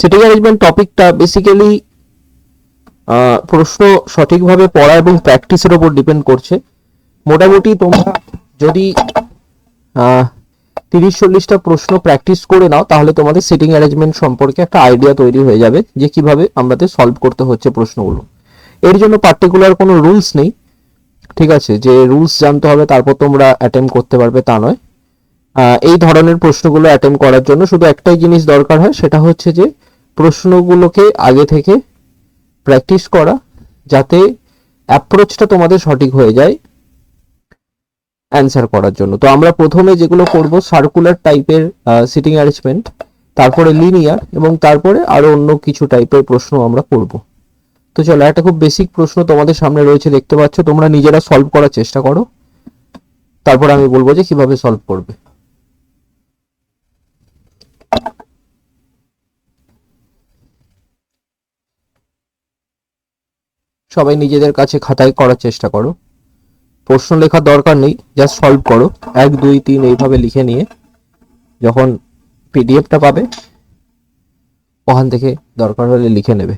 Sitting arrangement টপিকটা basically প্রশ্ন সঠিকভাবে পড়া এবং প্র্যাকটিসের উপর ডিপেন্ড করছে। মোটামুটি তোমরা যদি 30-40টা প্রশ্ন প্র্যাকটিস করে নাও তাহলে তোমাদের সিটিং অ্যারেঞ্জমেন্ট সম্পর্কে একটা আইডিয়া তৈরি হয়ে যাবে যে কিভাবে আমাদের সলভ করতে হচ্ছে প্রশ্নগুলো। এর জন্য পার্টিকুলার কোনো রুলস নেই, ঠিক আছে, যে রুলস জানতে হবে তারপর তোমরা অ্যাটেম্প করতে পারবে তা নয়। এই ধরনের প্রশ্নগুলো অ্যাটেম্প করার জন্য শুধু একটাই জিনিস দরকার হয়, সেটা হচ্ছে যে প্রশ্নগুলোকে আগে থেকে প্র্যাকটিস করা, যাতে অ্যাপ্রোচটা তোমাদের সঠিক হয়ে যায় অ্যান্সার করার জন্য। তো আমরা প্রথমে যেগুলো করব সার্কুলার টাইপের সিটিং অ্যারেঞ্জমেন্ট, তারপরে লিনিয়ার, এবং তারপরে আরো অন্য কিছু টাইপের প্রশ্ন আমরা করব। তো চলো, একটা খুব বেসিক প্রশ্ন তোমাদের সামনে রয়েছে, দেখতে পাচ্ছ, তোমরা নিজেরা সলভ করার চেষ্টা করো, তারপর আমি বলবো যে কিভাবে সলভ করবে। সবাই নিজেদের কাছে খাতায় করার চেষ্টা করো, প্রশ্ন লেখার দরকার নেই, জাস্ট সলভ করো 1 2 3 এইভাবে লিখে নিয়ে যখন পিডিএফটা পাবে ওখান থেকে দরকার হলে লিখে নেবে।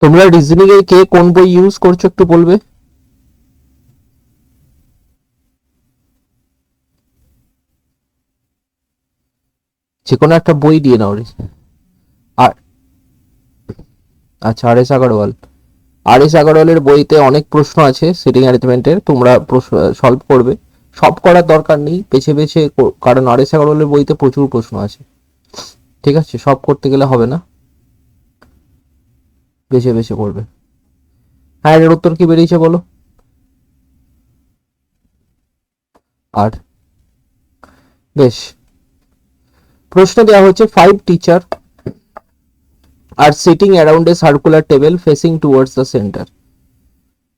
তোমরা রিজনিং এর কে কোন বই ইউজ করছো একটু বলবে? যে কোনো একটা বই দিয়ে নাও। আর আচ্ছা, আর এস আগরওয়ালের বইতে অনেক প্রশ্ন আছে সিটিং অ্যারেঞ্জমেন্টের, তোমরা সলভ করবে। সব করার দরকার নেই, বেছে বেছে, কারণ আর এস আগরওয়ালের বইতে প্রচুর প্রশ্ন আছে, ঠিক আছে, সব করতে গেলে হবে না, বেছে বেছে করবে। হ্যাঁ, এর উত্তর কি বেরিয়েছে বলো? আর বেশ, প্রশ্ন দেওয়া হচ্ছে 5 teacher are sitting around a circular table facing towards the center.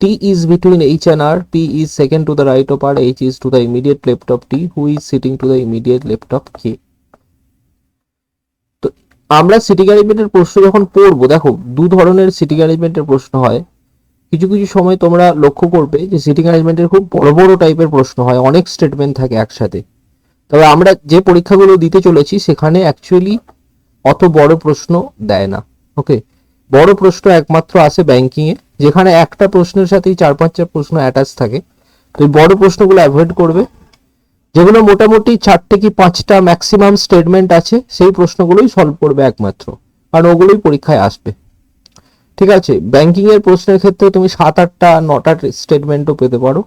T is between H and R, P is second to the right of R, H is to the immediate left of T, who is sitting to the immediate left of K. তো আমরা sitting অ্যারেঞ্জমেন্টের প্রশ্ন যখন পড়বো, দেখো দু ধরনের sitting অ্যারেঞ্জমেন্টের প্রশ্ন হয়। কিছু কিছু সময় তোমরা লক্ষ্য করবে যে সিটিং অ্যারেঞ্জমেন্টের খুব বড় বড় টাইপের প্রশ্ন হয়, অনেক স্টেটমেন্ট থাকে একসাথে। তবে আমরা যে পরীক্ষাগুলো দিতে চলেছি সেখানে অ্যাকচুয়ালি অত বড় প্রশ্ন দেয় না। ওকে, বড় প্রশ্ন একমাত্র আসে ব্যাংকিং এ, যেখানে একটা প্রশ্নের সাথেই 4-5টা প্রশ্ন অ্যাটাচ থাকে। তো এই বড় প্রশ্নগুলো অ্যাভয়েড করবে, যেগুলো মোটামুটি 4টে কি 5টা ম্যাক্সিমাম স্টেটমেন্ট আছে সেই প্রশ্নগুলোই সলভ করবে একমাত্র, কারণ ওগুলোই পরীক্ষায় আসবে, ঠিক আছে। ব্যাংকিং এর প্রশ্নের ক্ষেত্রে তুমি 7-8টা 9টা স্টেটমেন্টও পেতে পারো,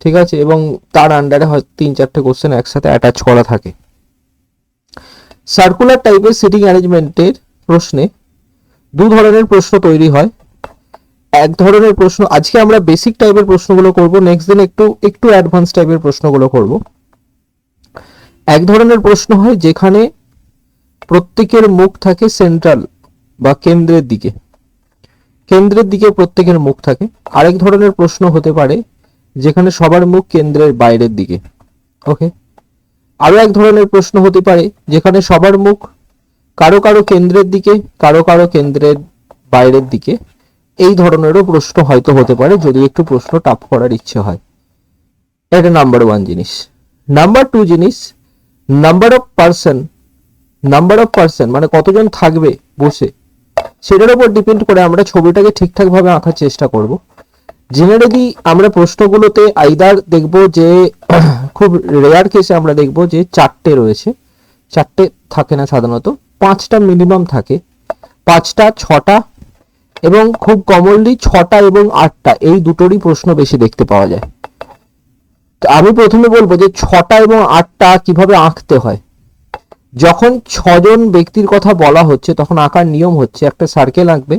ঠিক আছে, এবং তার আন্ডারে হয়তো 3-4টে কোশ্চেন একসাথে অ্যাটাচ করা থাকে। সার্কুলার টাইপের সিটিং অ্যারেঞ্জমেন্টের প্রশ্নে দু ধরনের প্রশ্ন তৈরি হয়। এক ধরনের প্রশ্ন, আজকে আমরা বেসিক টাইপের প্রশ্নগুলো করব, নেক্সট দিন একটু অ্যাডভান্স টাইপের প্রশ্নগুলো করব। এক ধরনের প্রশ্ন হয় যেখানে প্রত্যেকের মুখ থাকে সেন্ট্রাল বা কেন্দ্রের দিকে প্রত্যেকের মুখ থাকে। আরেক ধরনের প্রশ্ন হতে পারে যেখানে সবার মুখ কেন্দ্রের বাইরের দিকে। ওকে, আরো এক ধরনের প্রশ্ন হতে পারে যেখানে সবার মুখ কারো কারো কেন্দ্রের দিকে, কারো কারো কেন্দ্রের বাইরের দিকে। এই ধরনেরও প্রশ্ন হয়তো হতে পারে যদি একটু প্রশ্ন টাফ করার ইচ্ছে হয়। এটা নাম্বার 1 জিনিস। নাম্বার 2 জিনিস, নাম্বার অফ পার্সন মানে কতজন থাকবে বসে, সেটার উপর ডিপেন্ড করে আমরা ছবিটাকে ঠিকঠাক ভাবে আঁকার চেষ্টা করব। জেনারেলি আমরা প্রশ্নগুলোতে আইদার দেখব যে খুব রেয়ার কেসে আমরা দেখব যে 4টে রয়েছে, 4টে থাকে না সাধারণত, 5টা মিনিমাম থাকে, 5টা 6টা, এবং খুব কমনলি 6টা এবং 8টা, এই দুটোরই প্রশ্ন বেশি দেখতে পাওয়া যায়। তো আমি প্রথমে বলবো যে 6টা এবং 8টা কিভাবে আঁকতে হয়। যখন 6জন ব্যক্তির কথা বলা হচ্ছে তখন আঁকার নিয়ম হচ্ছে একটা সার্কেল আঁকবে,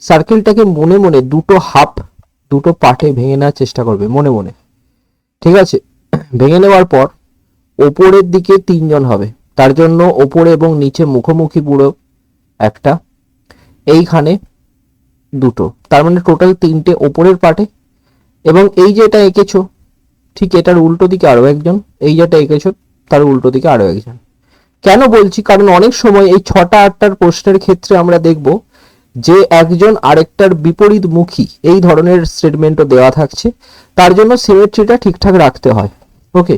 সার্কেলটাকে মনে মনে দুটো পার্টে ভেঙে নেওয়ার চেষ্টা করবে মনে মনে, ঠিক আছে। ভেঙে নেওয়ার পর ওপরের দিকে 3জন হবে, তার জন্য ওপরে এবং নিচে মুখোমুখি পুরো একটা, এইখানে 2টো, তার মানে টোটাল 3টে ওপরের পার্টে। এবং এই যেটা এঁকেছো ঠিক এটার উল্টো দিকে আরো একজন, এই যেটা এঁকেছো তার উল্টো দিকে আরো একজন, কেন বলছি, কারণ অনেক সময় এই 6টা 8টার প্রশ্নের ক্ষেত্রে আমরা দেখব যে একজন আরেকটার বিপরীতমুখী এই ধরনের স্টেটমেন্টও দেওয়া থাকছে, তার জন্য সিমেট্রিটা ঠিকঠাক রাখতে হয়। ওকে,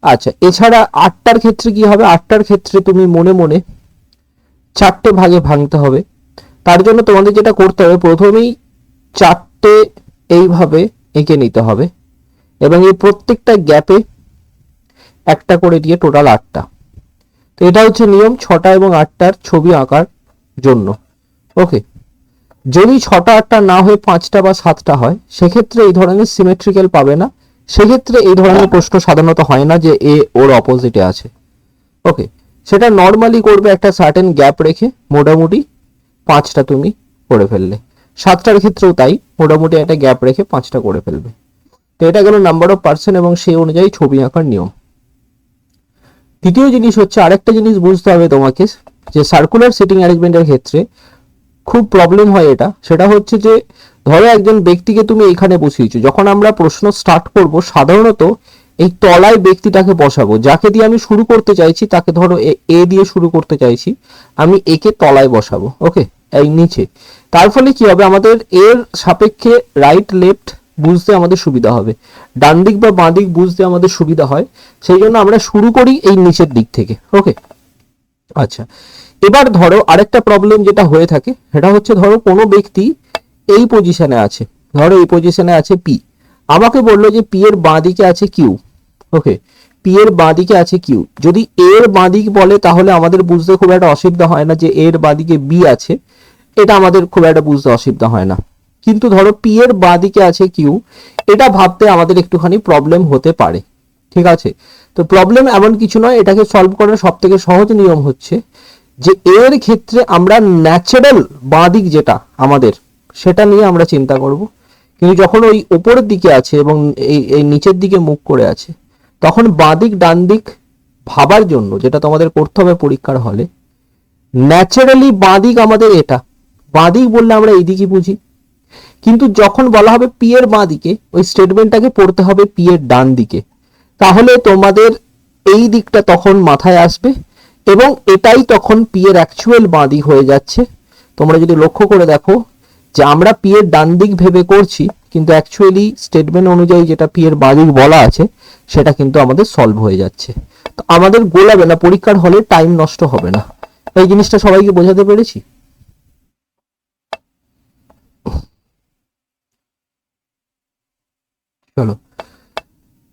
আচ্ছা, এছাড়া 8টার ক্ষেত্রে কি হবে, 8টার ক্ষেত্রে তুমি মনে মনে 4টে ভাগে ভাঙতে হবে। তার জন্য তোমাদের যেটা করতে হবে, প্রথমেই 4টে এইভাবে এঁকে নিতে হবে এবং এই প্রত্যেকটা গ্যাপে একটা করে দিয়ে টোটাল 8টা। তো এটা হচ্ছে নিয়ম 6টা এবং 8টার ছবি আঁকার জন্য। ওকে, যদি 6টা 8টা না হয়ে 5টা বা 7টা হয়, সেক্ষেত্রে এই ধরনের সিমেট্রিক্যাল পাবে না, সেক্ষেত্রে এই ধরনের প্রশ্ন সাধারণত হয় না যে এ ওর অপোজিটে আছে। ওকে, সেটা নর্মালি করবে একটা সার্টেন গ্যাপ রেখে, মোটামুটি 5টা তুমি করে ফেললে। 7টার ক্ষেত্রেও তাই, মোটামুটি একটা গ্যাপ রেখে 5টা করে ফেলবে। তো এটা গেল নাম্বার অফ পার্সন এবং সেই অনুযায়ী ছবি আঁকার নিয়ম। দ্বিতীয় জিনিস হচ্ছে, আরেকটা জিনিস বুঝতে হবে তোমাকে, যে সার্কুলার সিটিং অ্যারেঞ্জমেন্টের ক্ষেত্রে খুব প্রবলেম হয় এটা, সেটা হচ্ছে যে ধরো একজন ব্যক্তিকে তুমি এখানে বসিয়েছো, যখন আমরা প্রশ্ন স্টার্ট করব সাধারণত এই তলায় ব্যক্তিটাকে বসাবো, যাকে দিয়ে আমি শুরু করতে চাইছি তাকে ধরো এ দিয়ে শুরু করতে চাইছি, আমি একে তলায় বসাবো। ওকে, এই নিচে। তার ফলে কি হবে, আমাদের এর সাপেক্ষে রাইট লেফট বুঝতে আমাদের সুবিধা হবে, ডান দিক বা বাঁ দিক বুঝতে আমাদের সুবিধা হয়, সেই জন্য আমরা শুরু করি এই নিচের দিক থেকে। ওকে, আচ্ছা, এবার ধরো আরেকটা প্রবলেম যেটা হয়ে থাকে সেটা হচ্ছে, ধরো কোনো ব্যক্তি এই পজিশনে আছে, ধরো এই পজিশনে আছে পি, আমাকে বললো যে পি এর বাঁ দিকে আছে কিউ। ওকে, পি এর বাঁ দিকে আছে কিউ, যদি এর বাঁ দিক বলে তাহলে আমাদের বুঝতে খুব একটা অসুবিধা হয় না যে এর বাঁ দিকে বি আছে, এটা আমাদের খুব একটা বুঝতে অসুবিধা হয় না। কিন্তু ধরো পি এর বাঁ দিকে আছে কিউ, এটা ভাবতে আমাদের একটুখানি প্রবলেম হতে পারে। ঠিক আছে, তো প্রবলেম এমন কিছু নয়, এটাকে সলভ করার সব থেকে সহজ নিয়ম হচ্ছে যে এর ক্ষেত্রে আমরা ন্যাচারাল বাঁ দিক যেটা আমাদের, সেটা নিয়ে আমরা চিন্তা করব। কিন্তু যখন ওই ওপরের দিকে আছে এবং এই নিচের দিকে মুখ করে আছে, তখন বাঁ দিক ডান দিক ভাবার জন্য যেটা তোমাদের করতে হবে পরীক্ষার হলে, ন্যাচারালি বাঁ দিক আমাদের এটা, বাঁ দিক বললে আমরা এই দিকই বুঝি, কিন্তু যখন বলা হবে পি এর বাঁ দিকে, ওই স্টেটমেন্টটাকে পড়তে হবে পি এর ডান দিকে, তাহলে তোমাদের এই দিকটা তখন মাথায় আসবে এবং এটাই তখন পি এর অ্যাকচুয়াল বাঁ দিক হয়ে যাচ্ছে। তোমরা যদি লক্ষ্য করে দেখো যে আমরা পি এর ডান দিক ভেবে করছি, কিন্তু অ্যাকচুয়ালি স্টেটমেন্ট অনুযায়ী যেটা পি এর বাঁ দিক বলা আছে সেটা কিন্তু আমাদের সলভ হয়ে যাচ্ছে। তো আমাদের গোলাবে না, পরীক্ষার হলে টাইম নষ্ট হবে না। এই জিনিসটা সবাইকে বোঝাতে পেরেছি? চলো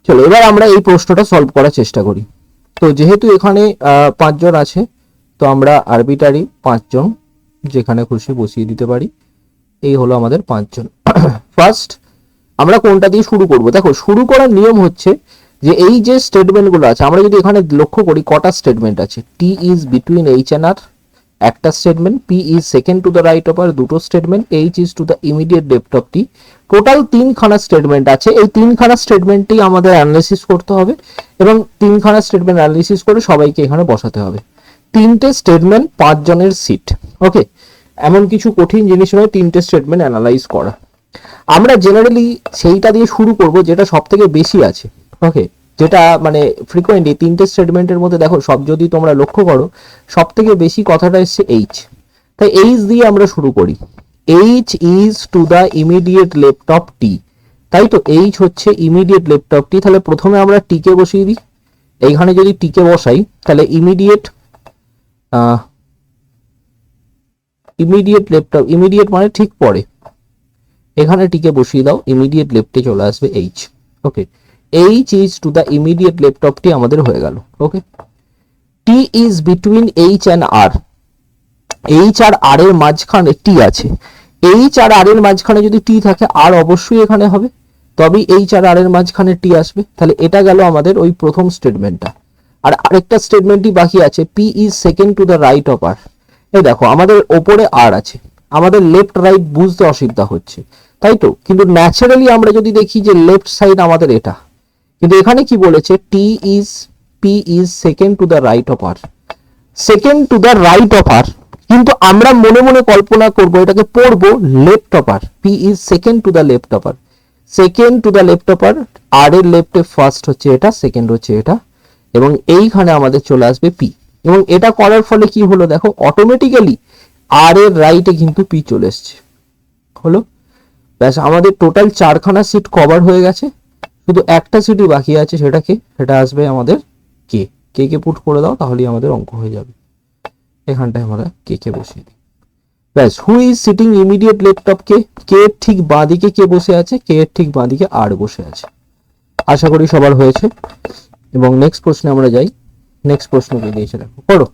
চলো এবার আমরা এই প্রশ্নটা সলভ করার চেষ্টা করি। তো যেহেতু এখানে 5 জন আছে, তো আমরা আরবিটারি 5 জন যেখানে খুশি বসিয়ে দিতে পারি। এই হলো আমাদের 5 জন। ফার্স্ট আমরা কোনটা দিয়ে শুরু করব? দেখো, শুরু করার নিয়ম হচ্ছে যে এই যে স্টেটমেন্টগুলো আছে, আমরা যদি এখানে লক্ষ্য করি কটা স্টেটমেন্ট আছে, T is between H and R একটা statement, P is second to the right of R দুটো statement, H is to the immediate left of T, total 3খানা স্টেটমেন্ট আছে। এই 3খানা স্টেটমেন্টই আমাদের অ্যানালিসিস করতে হবে এবং 3খানা স্টেটমেন্ট অ্যানালিসিস করে সবাইকে এখানে বসাতে হবে। 3টে স্টেটমেন্ট 5 জনের সিট। ওকে, এমন কিছু কঠিন জিনিস নয় 3টে স্টেটমেন্ট অ্যানালাইজ করা। আমরা জেনারেলি সেইটা দিয়ে শুরু করব যেটা সব থেকে বেশি আছে। ওকে, যেটা মানে ফ্রিকোয়েন্টলি 3টে স্টেটমেন্টের মধ্যে দেখো সব যদি তোমরা লক্ষ্য করো, সব থেকে বেশি কথাটা এসছে এইচ, তাই এইচ দিয়ে আমরা শুরু করি। H is to the immediate left of T, তাই তো এইচ হচ্ছে ইমিডিয়েট লেফট অফ টি। তাহলে প্রথমে আমরা টিকে বসিয়ে দিই, এইখানে যদি টিকে বসাই তাহলে ইমিডিয়েট লেফট অফ, ইমিডিয়েট মানে ঠিক পরে, এখানে টিকে বসিয়ে দাও, ইমিডিয়েট লেফটে চলে আসবে H. Okay, H is to the immediate left of T আমাদের হয়ে গেল। Okay, T is between H and R, H আর আর এর মাঝখানে টি আছে, এইচ আর আর এর মাঝখানে যদি টি থাকে আর অবশ্যই এখানে হবে, তবেই এইচ আর আর এর মাঝখানে টি আসবে। তাহলে এটা গেল আমাদের ওই প্রথম স্টেটমেন্টটা। আর আরেকটা স্টেটমেন্টই বাকি আছে, P is second to the right of R. এই দেখো আমাদের ওপরে আর আছে, আমাদের লেফট রাইট বুঝতে অসুবিধা হচ্ছে, তাই তো? কিন্তু ন্যাচারালি আমরা যদি দেখি যে লেফট সাইড আমাদের এটা, কিন্তু এখানে কি বলেছে, P is second to the right of R, second to the right of R, কিন্তু আমরা মনে মনে কল্পনা করব এটাকে পড়বো left of R, P is second to the left of R, second to the left of R, R এর লেফটে ফার্স্ট হচ্ছে এটা, সেকেন্ড হচ্ছে এটা, এবং এইখানে আমাদের চলে আসবে পি। এবং এটা করার ফলে কি হলো দেখো, অটোমেটিক্যালি আর এর রাইটে কিন্তু পি চলে এসছে, হলো। ব্যাস, আমাদের টোটাল 4খানা সিট কভার হয়ে গেছে, শুধু একটা সিটই বাকি আছে, সেটা আসবে আমাদের কে। কে কে পুট করে দাও, তাহলেই আমাদের অঙ্ক হয়ে যাবে। এখানটায় আমরা কে কে বসিয়ে দিই। ব্যাস, who is sitting immediate left of K, K এর ঠিক বাঁদিকে কে বসে আছে, কে এর ঠিক বাঁদিকে আর বসে আছে। আশা করি সবার হয়েছে। এবং নেক্সট প্রশ্নে আমরা যাই। নেক্সট প্রশ্ন কি দিয়েছে দেখো, করো।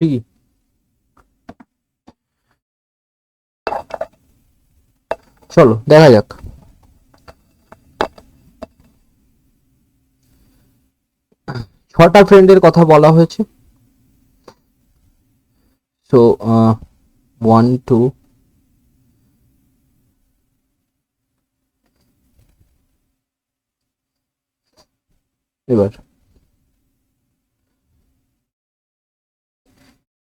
ঠিকই, চলো দেখা যাক। ছটা ফ্রেন্ডের কথা বলা হয়েছে। সো 1 2 এবার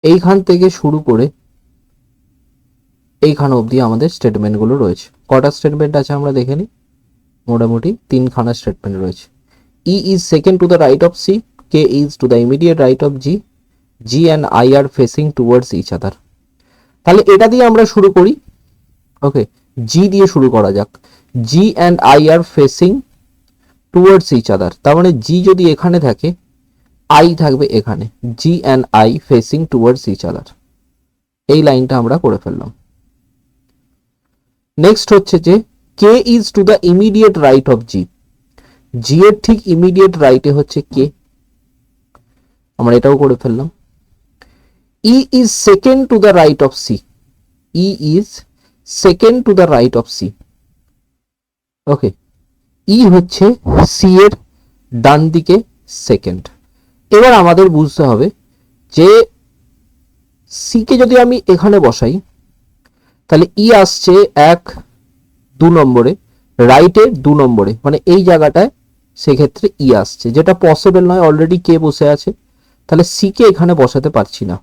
এইখান থেকে শুরু করে এইখান অবধি আমাদের স্টেটমেন্ট গুলো রয়েছে। কটা স্টেটমেন্ট আছে আমরা দেখে নিই। মোটামুটি 3খানা স্টেটমেন্ট রয়েছে। E is second to the right of C, K is to the immediate right of G, G and I are facing towards each other. তাহলে এটা দিয়ে আমরা শুরু করি। ওকে, জি দিয়ে শুরু করা যাক। G and I are facing towards each other, তার মানে জি যদি এখানে থাকে, আই থাকবে এখানে। G and I facing towards each other, এই লাইনটা আমরা করে ফেললাম। নেক্সট হচ্ছে যে K is to the immediate right of G, G এর ঠিক ইমিডিয়েট রাইটে হচ্ছে কে, আমরা এটাও করে ফেললাম। E is second to the right of C, E is second to the right of C. Okay, E হচ্ছে সি এর ডান দিকে সেকেন্ড। এবার আমাদের বুঝতে হবে যে সি কে যদি আমি এখানে বসাই, তাহলে ই আসছে 1 2 নম্বরে, রাইটে 2 নম্বরে, মানে এই জায়গাটায় সেক্ষেত্রে ই আসছে, যেটা পসিবল নয়, অলরেডি কে বসে আছে। তাহলে সি কে এখানে বসাতে পারছি না,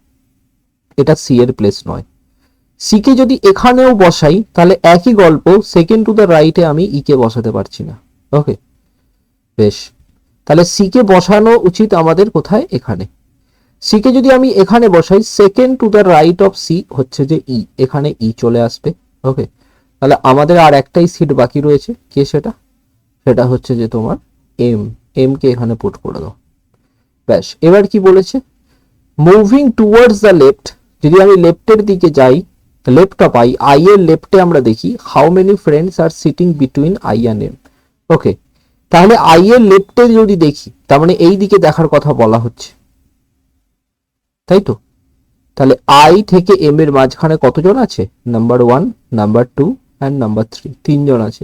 এটা সি এর প্লেস নয়। সি কে যদি এখানেও বসাই, তাহলে একই গল্প, সেকেন্ড টু দ্য রাইটে আমি ই কে বসাতে পারছি না। ওকে, বেশ, তাহলে সি কে বসানো উচিত আমাদের কোথায়, এখানে। সি কে যদি আমি এখানে বসাই, second to the right of C হচ্ছে যে ই, এখানে ই চলে আসবে। ওকে, তাহলে আমাদের আর একটাই সিট বাকি রয়েছে, সেটা হচ্ছে যে তোমার এম, এম কে এখানে পুট করে দাও। ব্যাস, এবার কি বলেছে, মুভিং টুয়ার্ডস দ্য লেফট, যদি আমি লেফটের দিকে যাই, লেফট অফ আই, আই এর লেফটে আমরা দেখি how many friends are sitting between I and M. Okay, তাহলে আই এর লেফটে যদি দেখি, তার মানে এই দিকে দেখার কথা বলা হচ্ছে, তাই তো? তাহলে আই থেকে এম এর মাঝখানে কতজন আছে? নাম্বার 1, নাম্বার 2 অ্যান্ড নাম্বার 3, তিনজন আছে,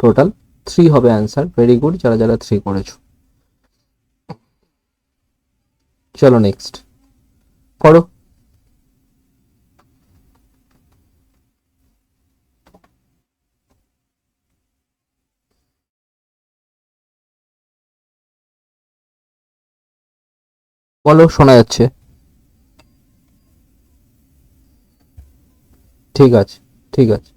টোটাল 3 হবে অ্যান্সার। ভেরি গুড যারা যারা 3 করেছো। চলো নেক্সট করো। বলো, শোনা যাচ্ছে। ঠিক আছে, ঠিক আছে।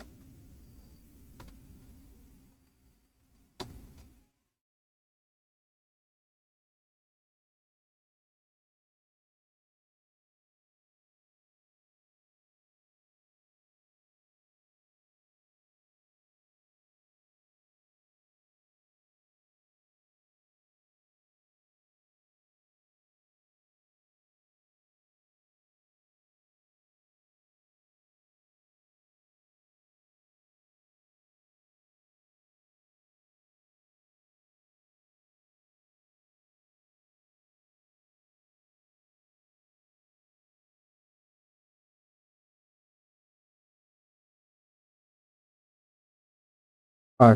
আর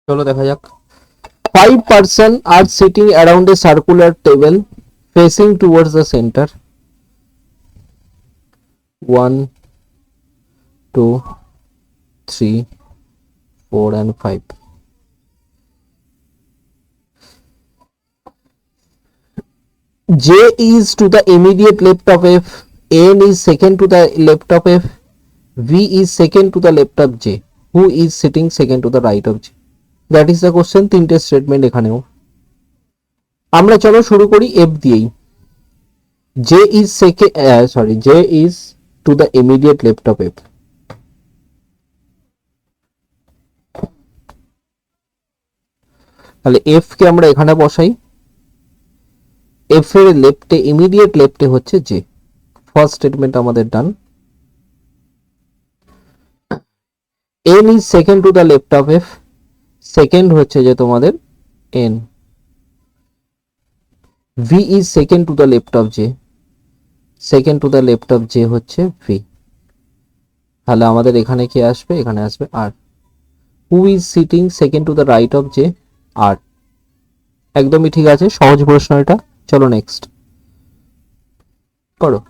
চলো দেখা যাক। 5 person are sitting around a circular table facing towards the center. 1, 2, 3, 4 and 5. J is to the immediate left of F, N is second to the left of F, V is second to the left of J. Who is sitting second to the right of J? That is the question. তিনটে statement এখানেও। আমরা চলো শুরু করি F দিয়েই। J is second, J is to the immediate left of F. তাহলে F কে আমরা এখানে বসাই, F এর লেফটে, ইমিডিয়েট লেফটে হচ্ছে J। ফার্স্ট স্টেটমেন্ট আমাদের ডান। N is second to the left of F, second হচ্ছে যে তোমাদের N। V is second to the left of J, second to the left of J হচ্ছে V। তাহলে আমাদের এখানে কি আসবে? এখানে আসবে R। Who is sitting second to the right of J? R। একদমই ঠিক আছে, সহজ প্রশ্ন এটা। চলো নেক্সট করো।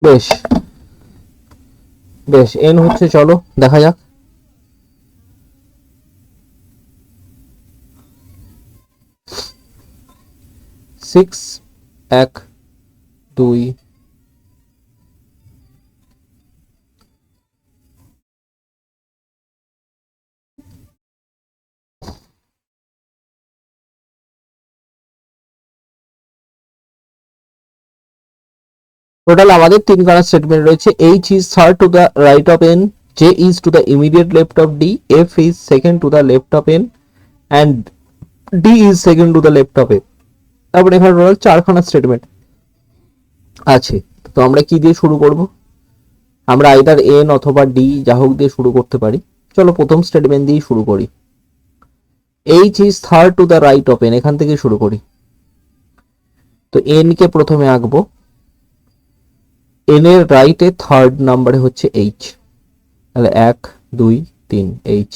বেশ বেশ, N হচ্ছে, চলো দেখা যাক। 6, 1, 2, টোটাল আমাদের তিনখানা স্টেটমেন্ট রয়েছে। H is third to the right of N, J is to the immediate left of D, F is second to the left of N and D is second to the left of F. তারপরে এখানে total 4খানা statement আছে। তো আমরা কি দিয়ে শুরু করব? আমরা আইদার এন অথবা ডি যা হোক দিয়ে শুরু করতে পারি। চলো প্রথম স্টেটমেন্ট দিয়ে শুরু করি। H is third two the right of N, এখান থেকে শুরু করি। তো এন কে প্রথমে আঁকবো, এন এর রাইটে থার্ড নাম্বারে হচ্ছে এইচ, তাহলে 1 2 3 H.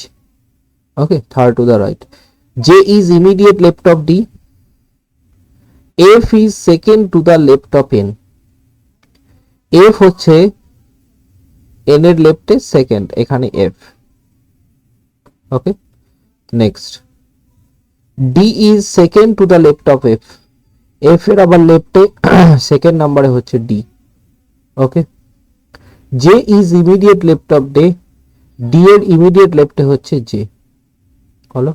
Okay, third two the right. J is immediate left of D, F is second to the left of N, F হচ্ছে এন এর লেফটে সেকেন্ড, এখানে F. Okay, next D is second to the left of F, F এর আবার লেফটে second নাম্বারে হচ্ছে D. Okay, J is immediate left off day, D এর ইমিডিয়েট লেফটে হচ্ছে জে। হলো,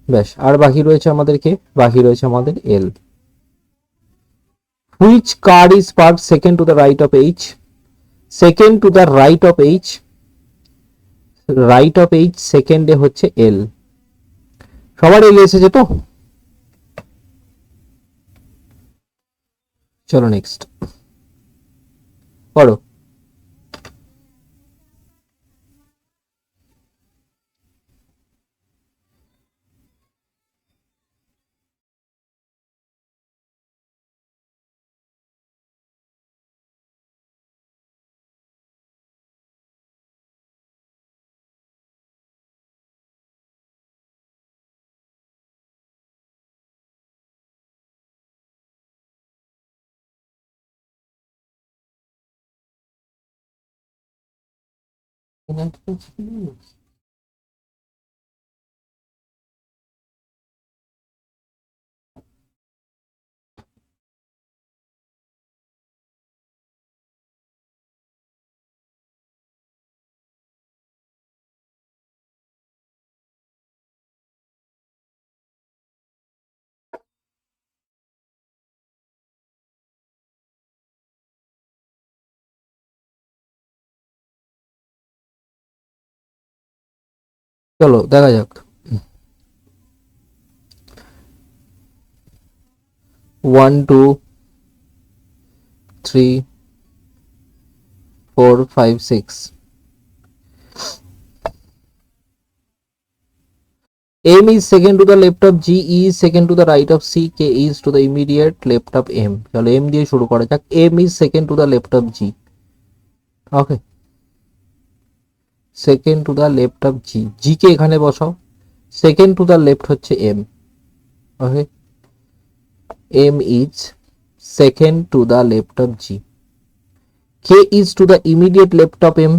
ব্যাস। আর বাকি রয়েছে আমাদের কে? বাকি রয়েছে আমাদের L. Which car is parked second to the right of H, second to the right of H, right of H সেকেন্ডে হচ্ছে এল। সবার এল এসেছে তো? চলো নেক্সট পড়ো। চলো দেখা যাক। 1 2 3 4 5 6, M is second to the left of G, E is second to the right of C, K is to the immediate left of M. চলো M দিয়ে শুরু করা যাক। M is second to the left of G. Okay, second to the left of G, G কে এখানে বসাও। Second to the left হচ্ছে M. Okay, M is second to the left of G. K is to the immediate left of M,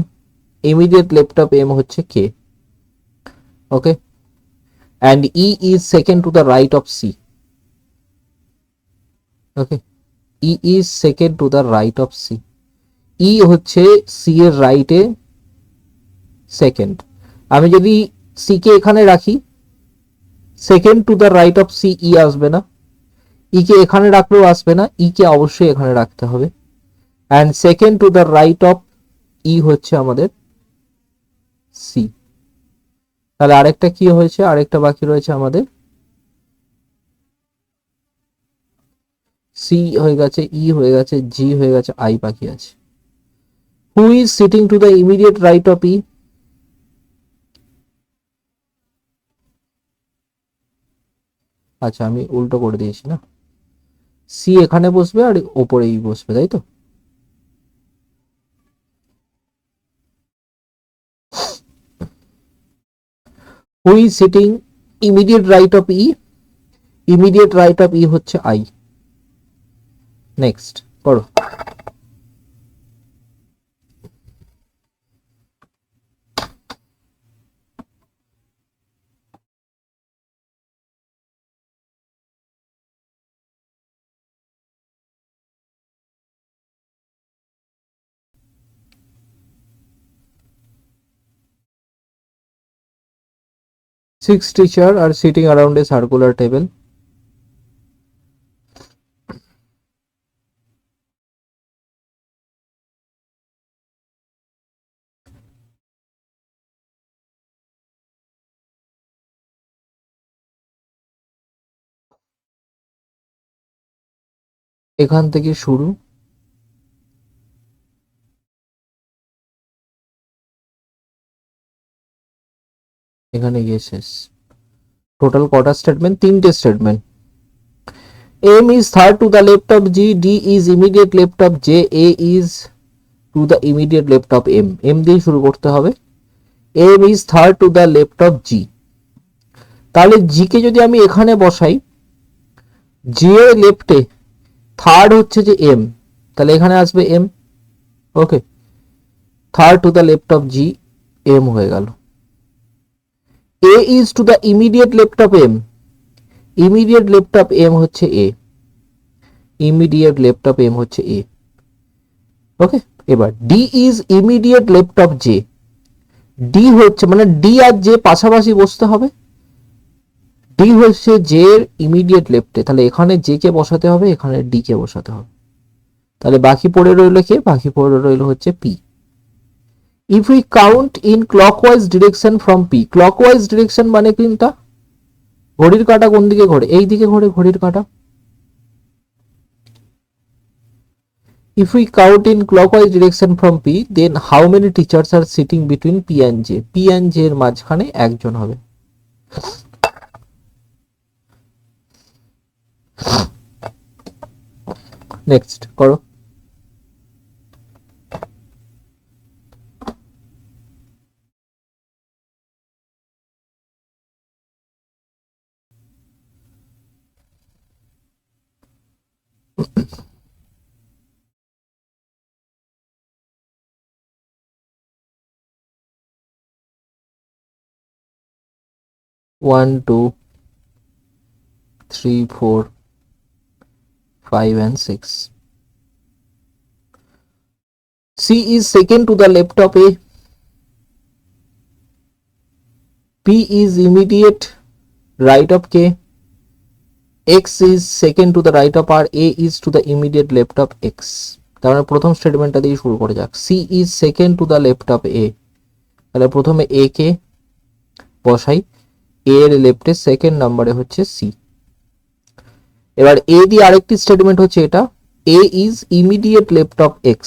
immediate left of M হচ্ছে K. Okay, and E is second to the right of C. Okay, E is second to the right of C, E হচ্ছে C এর রাইটে second. আমি যদি C কে এখানে রাখি, second to the right of C E আসবে না, ই কে এখানে রাখলেও আসবে না, ই কে অবশ্যই এখানে রাখতে হবে। And second to the right of E হচ্ছে আমাদের সি। তাহলে আরেকটা কি হয়েছে? আরেকটা বাকি রয়েছে আমাদের, সি হয়ে গেছে, ই হয়ে গেছে, জি হয়ে গেছে, আই বাকি আছে। Who is sitting to the immediate right of E? আচ্ছা, আমি উল্টো করে দিয়েছি না, সি এখানে বসবে আর ওপরে ই বসবে, তাই তো? Who is sitting immediate right of E? Immediate right of E হচ্ছে আই। নেক্সট করো। 6 teachers are sitting around a circular table. এখান থেকে শুরু, এখানে গিয়ে শেষ। টোটাল কটা স্টেটমেন্ট? তিনটে statement. M is third to the left of G, D is immediate left of J, A is to the immediate left of M. M দিয়ে শুরু করতে হবে। M is third to the left of G, তাহলে G কে যদি আমি এখানে বসাই, G এর লেফটে থার্ড হচ্ছে যে M, তাহলে এখানে আসবে M। Okay, third two the left of G, M হয়ে গেল। A is to the immediate left of M, immediate left of M হচ্ছে A, immediate left of M হচ্ছে A। ওকে, এবার D is immediate left of J, D হচ্ছে মানে D আর J পাশাপাশি বসতে হবে, D হচ্ছে J এর ইমিডিয়েট লেফটে, তাহলে এখানে J কে বসাতে হবে, এখানে D কে বসাতে হবে, তাহলে বাকি পড়ে রইল কে? বাকি পড়ে রইল হচ্ছে P। If we count in clockwise direction from P, clockwise direction মানে কোনটা? ঘড়ির কাঁটা কোন দিকে ঘোরে? এই দিকে ঘোরে ঘড়ির কাঁটা। If we count in clockwise direction from P, then how many teachers are sitting between P and J? P and J এর মাঝখানে একজন হবে। নেক্সট করো। One, two, three, four, 5 and 6. C is second to the left of A, P is immediate right of K, X is second to the right of R, A is to the immediate left of X। তার মানে প্রথম স্টেটমেন্টটা দিয়ে শুরু করে যাক। C is second to the left of A, তাহলে প্রথমে A কে বসাই, A এর লেফটে সেকেন্ড নম্বরে হচ্ছে C। এবার A দিয়ে আরেকটি স্টেটমেন্ট হচ্ছে এটা, A is immediate left of X,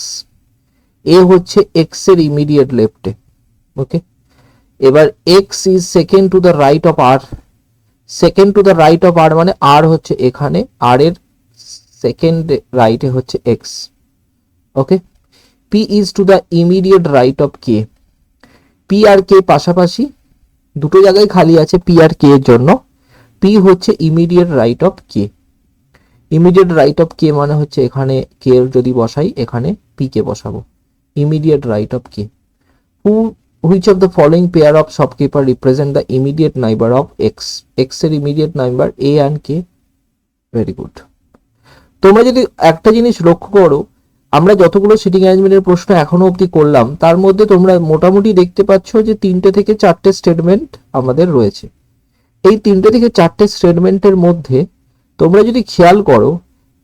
A হচ্ছে X এর ইমিডিয়েট লেফটে। ওকে, এবার X is second to the right of R, second to the right of R মানে R হচ্ছে এখানে, R এর সেকেন্ড রাইটে হচ্ছে X। Okay, P is to the immediate right of K, P R K পাশাপাশি, দুটো জায়গায় খালি আছে P আর K এর জন্য, P হচ্ছে immediate right of K, immediate right of K মানে হচ্ছে এখানে K যদি বসাই এখানে P কে বসাবো, immediate right of K। Which of the following pair of shopkeeper represent the immediate neighbor of X? X এর immediate neighbor A and K. Very good. তোমরা যদি একটা জিনিস লক্ষ্য করো, আমরা যতগুলো সিটিং অ্যারেঞ্জমেন্টের প্রশ্ন এখনো অবধি করলাম তার মধ্যে তোমরা মোটামুটি দেখতে পাচ্ছ যে 3টে থেকে 4টে স্টেটমেন্ট আমাদের রয়েছে। এই 3টে থেকে 4টে স্টেটমেন্টের মধ্যে তোমরা যদি খেয়াল করো,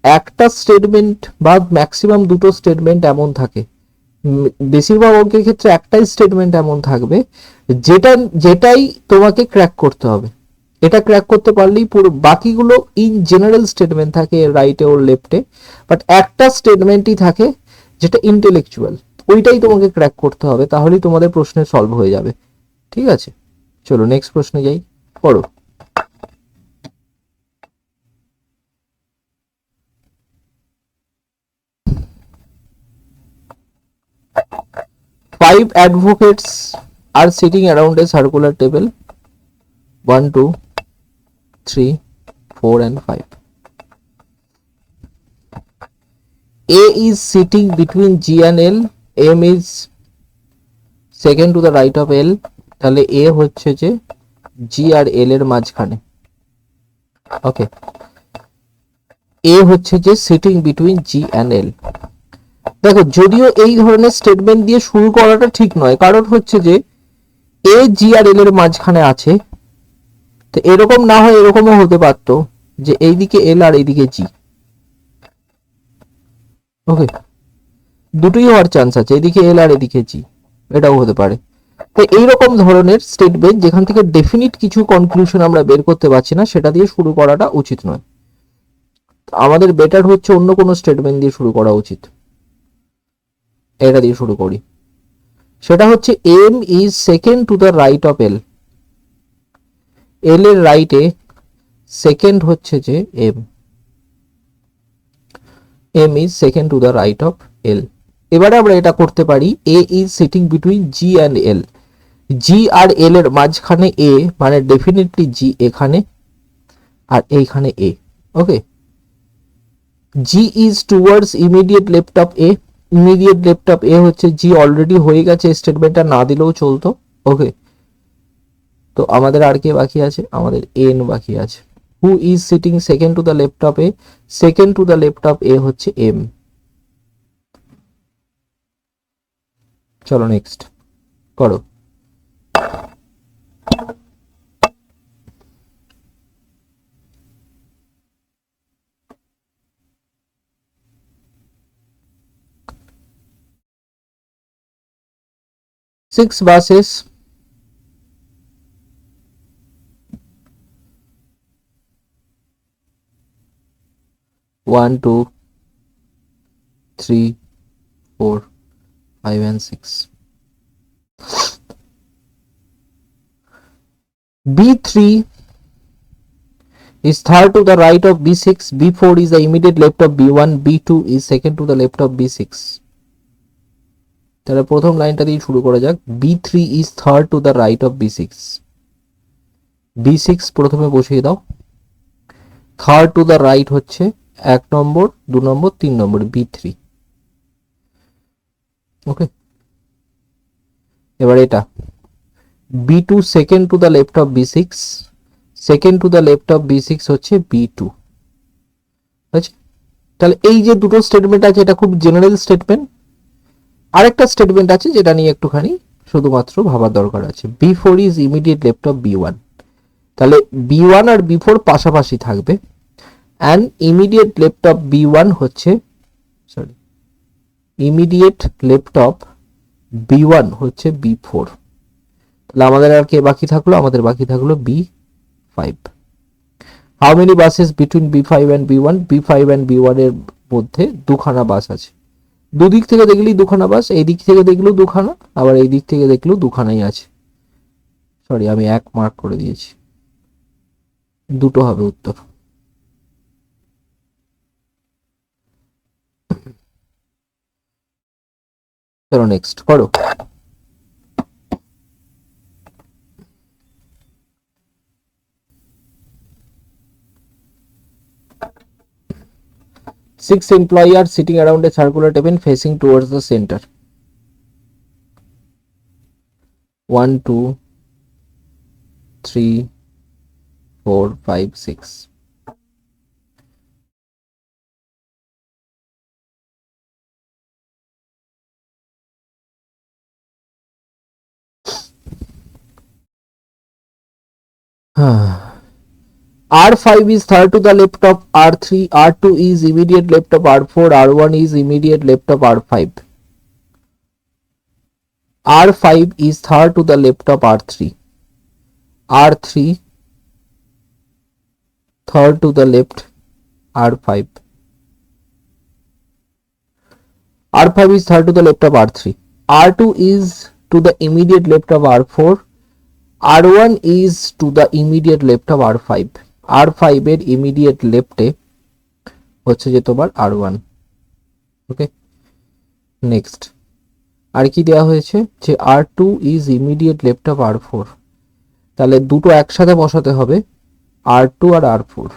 একটা স্টেটমেন্ট বা ম্যাক্সিমাম দুটো স্টেটমেন্ট এমন থাকে, বেশিরভাগ অঙ্কের ক্ষেত্রে একটাই স্টেটমেন্ট এমন থাকবে যেটাই তোমাকে ক্র্যাক করতে হবে। এটা ক্র্যাক করতে পারলেই পুরো বাকিগুলো ইন জেনারেল স্টেটমেন্ট থাকে রাইটে ও লেফটে, বাট একটা স্টেটমেন্টই থাকে যেটা ইন্টেলেকচুয়াল, ওইটাই তোমাকে ক্র্যাক করতে হবে, তাহলেই তোমাদের প্রশ্নের সলভ হয়ে যাবে। ঠিক আছে, চলো নেক্সট প্রশ্নে যাই, পড়ো। Five advocates are sitting around a circular table. 1, 2, 3, 4 and 5. A is sitting between G and L, M is second to the right of L, তাহলে A হচ্ছে যে G আর L এর মাঝখানে। ওকে, A হচ্ছে যে sitting between G and L। দেখো, যদিও এই ধরনের স্টেটমেন্ট দিয়ে শুরু করাটা ঠিক নয়, কারণ হচ্ছে যে A G আর L এর মাঝখানে আছে, তো এরকম না হয় এরকমও হতে পারতো যে এইদিকে L আর এইদিকে G। ওকে, দুটোই হওয়ার চান্স আছে, এদিকে L আর এদিকে G, এটাও হতে পারে। তো এইরকম ধরনের স্টেটমেন্ট যেখান থেকে ডেফিনিট কিছু কনক্লুশন আমরা বের করতে পারছি না, সেটা দিয়ে শুরু করাটা উচিত নয়। আমাদের বেটার হচ্ছে অন্য কোনো স্টেটমেন্ট দিয়ে শুরু করা উচিত। এটা দিয়ে শুরু করি, সেটা হচ্ছে M is second to the right of L. L এর রাইটে সেকেন্ড হচ্ছে যে M, M is second to the right of L. এবারে আমরা এটা করতে পারি, A is sitting between G and L. G আর এল এর মাঝখানে এ, মানে ডেফিনেটলি জি এখানে আর এইখানে A. Okay, G is towards immediate left of A. Immediate left of A হচ্ছে জি, অলরেডি হয়ে গেছে, স্টেটমেন্টটা না দিলেও চলতো। ওকে, তো আমাদের আর কে বাকি আছে? আমাদের এন বাকি আছে। Who is sitting second to the left of A? Second to the left of A হচ্ছে এম। চলো নেক্সট করো। Six buses, one, two, three, four, five, and six. B3 is third to the right of B6. B4 is the immediate left of B1. B2 is second to the left of B6. তাহলে প্রথম লাইনটা দিয়ে শুরু করা যাক। B3 is third to the right of B6. B6 প্রথমে বসিয়ে দাও। থার্ড টু দ্য রাইট হচ্ছে 1 নম্বর, 2 নম্বর, 3 নম্বর, B3। ওকে, এবার এটা B2 second to the left of B6। Second to the left of B6 হচ্ছে B2। আচ্ছা, তাহলে এই যে দুটো স্টেটমেন্ট আছে এটা খুব জেনারেল স্টেটমেন্ট। আরেকটা স্টেটমেন্ট আছে যেটা নিয়ে একটুখানি শুধুমাত্র ভাবার দরকার আছে। B4 is immediate left of B1। তাহলে B1 আর B4 পাশাপাশি থাকবে, and immediate left of B1 হচ্ছে, sorry, immediate left of B1 হচ্ছে B4। তাহলে আমাদের আর কে বাকি থাকলো? আমাদের বাকি থাকলো B5। How many buses between B5 and B1? B5 and B1 এর মধ্যে দুখানা বাস আছে। দুদিক থেকে দেখলেই দুখানা বাস, এই দিক থেকে দেখলেও দুখানা, আবার এই দিক থেকে দেখলেও দুখানাই আছে। সরি, আমি এক মার্ক করে দিয়েছি, দুটো হবে উত্তর। চলো নেক্সট করো। Six employees are sitting around a circular table facing towards the center. 1, 2, 3, 4, 5, 6. R5 is third to the left of R3. R2 is immediate left of R4. R1 is immediate left of R5. R5 is third to the left of R3. R3 third to the left R5. R5 is third to the left of R3. R2 is to the immediate left of R4. R1 is to the immediate left of R5. R5 এর immediate লেফটে হচ্ছে যে তোমার R1। ওকে, next আর কি দেওয়া হয়েছে? যে R2 is immediate left of R4। তাহলে দুটো একসাথে বসাতে হবে, R2 আর R4।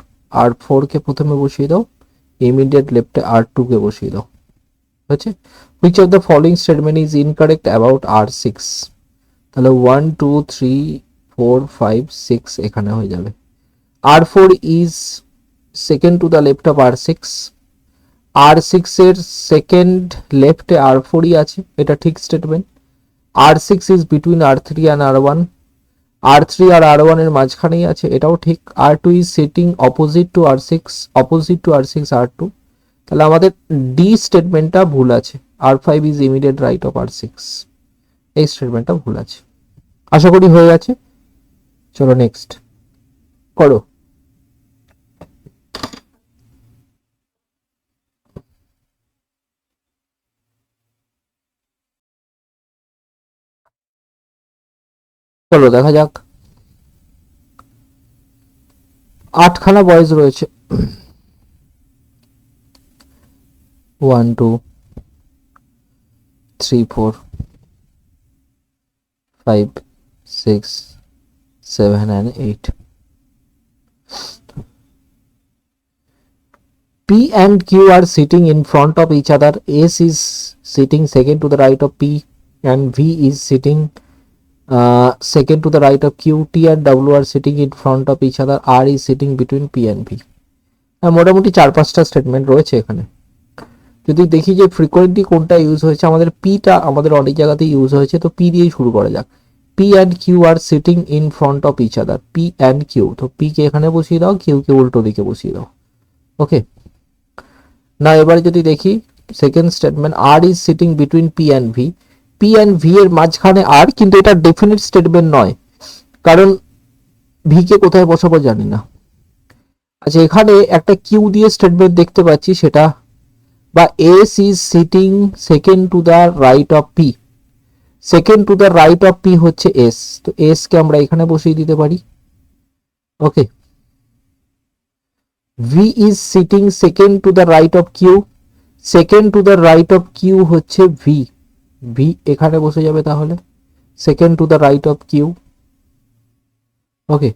R4 কে প্রথমে বসিয়ে দাও, ইমিডিয়েট লেফটে R2 কে বসিয়ে দাও। হচ্ছে, which of the following statement is incorrect about R6? তাহলে 1, 2, 3, 4, 5, 6 এখানে হয়ে যাবে। R4 is second to the left of R6। R6 এর সেকেন্ড লেফটে R4 ই আছে, এটা ঠিক statement. R6 is between R3 and R1। R3 আর R1 এর মাঝখানেই আছে, এটাও ঠিক। R2 is sitting opposite to R6, opposite to R6 R2। তাহলে আমাদের ডি স্টেটমেন্টটা ভুল আছে। R5 is immediate right of R6, এই স্টেটমেন্টটা ভুল আছে। আশা করি হয়ে গেছে। চলো নেক্সট করো। চলো দেখা যাক। 8খানা বয়েজ রয়েছে। 1 2 3 4 5 6 7 and 8. P and Q are sitting in front of each other. S is sitting second to the right of P and V is sitting second to the right of Q. T and W are sitting in front of each other. R is sitting between P and V. মোটামুটি 4-5টা statement রয়েছে এখানে। যদি দেখি যে frequently কোনটা use হয়েছে, আমাদের পিটা আমাদের অনেক জায়গাতেই ইউজ হয়েছে, তো পি দিয়েই শুরু করা যাক। P and Q are sitting in front of each other. P and Q, তো পি কে এখানে বসিয়ে দাও, কিউ কে উল্টো দিকে বসিয়ে দাও। ওকে, না এবারে যদি দেখি second statement, R is sitting between P and V. P and V এর মাঝখানে আর, কিন্তু এটা ডেফিনিট স্টেটমেন্ট নয়, কারণ ভি কে কোথায় বসাবো জানি না। আচ্ছা, এখানে একটা কিউ দিয়ে স্টেটমেন্ট দেখতে পাচ্ছি, সেটা বা S is sitting second to the right of P. Second to the right of P হচ্ছে এস, তো এস কে আমরা এখানে বসিয়ে দিতে পারি। Okay, V is sitting second to the right of Q. Second to the right of Q হচ্ছে V, V এখানে বসে যাবে তাহলে, second to the right of Q. Okay,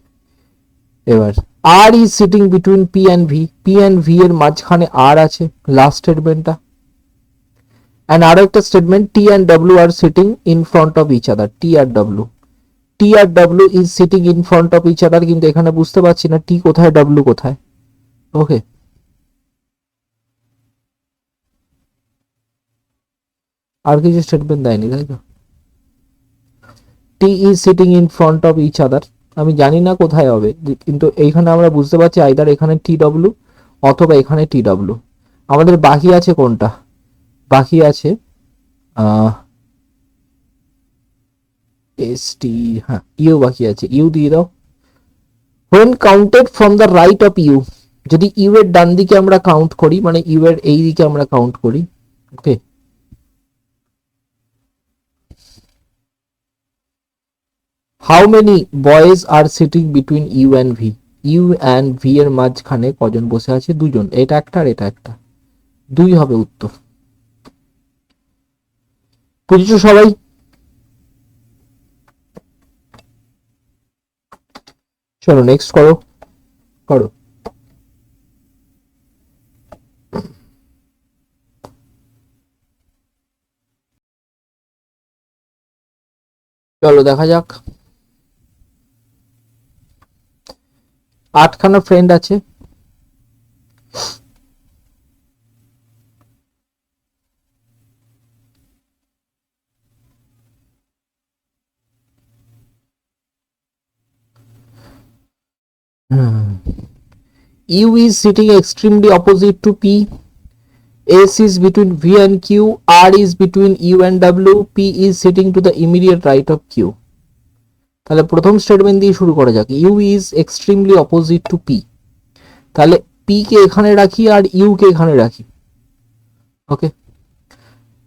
এবার R is sitting between P and V. P and V এর মাঝখানে R আছে, last স্টেটমেন্টটা। অ্যান্ড আরো একটা statement, T and W are sitting in front of each other. T আর W, T আর W is sitting in front of each other, কিন্তু এখানে বুঝতে পারছি না টি কোথায় ডাব্লিউ কোথায়। ওকে, আর কিছু স্টেটমেন্ট দেয়নি তাই তো। T is sitting in front of each other, আমি জানি না কোথায় হবে, কিন্তু এইখানে আমরা বুঝতে পারছি আইদার এখানে টি ডাব্লিউ অথবা এখানে টি ডাব্লিউ। আমাদের বাকি আছে কোনটা, বাকি আছে এস টি, হ্যাঁ ইউ বাকি আছে, ইউ দিয়ে দাও। when counted from the right of u, যদি ইউ এর ডান দিকে আমরা কাউন্ট করি, মানে ইউ এর এই দিকে আমরা কাউন্ট করি। Okay, how many boys are sitting between U and V. U and V এর মাঝখানে কজন বসে আছে, দুজন, এটা একটা আর এটা একটা, দুই হবে উত্তর। বুঝেছো সবাই? চলো নেক্সট করো, করো। চলো দেখা যাক। 8খানা ফ্রেন্ড আছে। U is sitting extremely opposite to P. S is between V and Q. R is between U and W. P is sitting to the immediate right of Q. তাহলে প্রথম স্টেটমেন্ট দিয়ে শুরু করা যাক। U is extremely opposite to P. তাহলে P কে এখানে রাখি আর U কে এখানে রাখি। ওকে,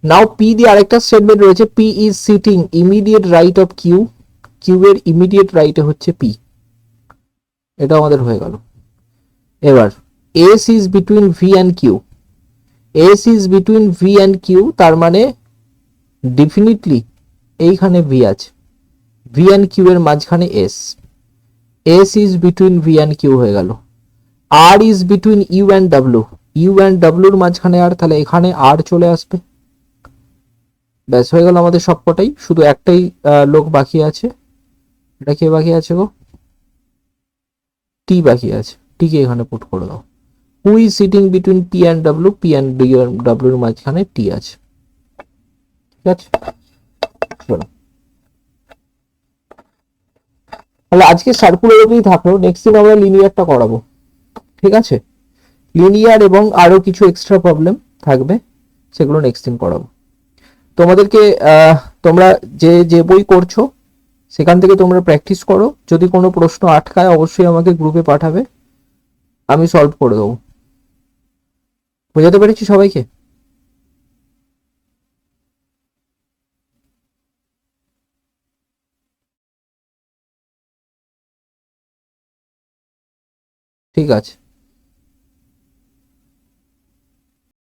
নাও P দিয়ে আরেকটা স্টেটমেন্ট রয়েছে, P is sitting immediate right of Q. Q এর ইমিডিয়েট রাইটে হচ্ছে P। এটা আমাদের হয়ে গেল। এবার S is between V and Q. S is between V and Q, তার মানে ডেফিনিটলি এইখানে V আছে, V and Q এর মাঝখানে S। S is between V and Q হয়ে গেল। R is between U and W. U and W এর মাঝখানে আর, তাহলে এখানে R চলে আসবে। ব্যাস হয়ে গেল আমাদের সবকটাই, শুধু একটাই লোক বাকি আছে। এটা কে বাকি আছে গো? টি বাকি আছে, টি কে এখানে পুট করে দাও। Who is sitting between P and W? P and W এর মাঝখানে T আছে। ঠিক আছে, চলো তাহলে আজকে সার্কুলার অবধি থাকলো, নেক্সট দিন আমরা লিনিয়ারটা করাবো। ঠিক আছে, লিনিয়ার এবং আরো কিছু এক্সট্রা প্রবলেম থাকবে, সেগুলো নেক্সট দিন করাবো তোমাদেরকে। তোমরা যে যে বই করছো সেখান থেকে তোমরা প্র্যাকটিস করো, যদি কোনো প্রশ্ন আটকায় অবশ্যই আমাকে গ্রুপে পাঠাবে, আমি সলভ করে দেবো। বোঝাতে পেরেছি সবাইকে? ঠিক আছে।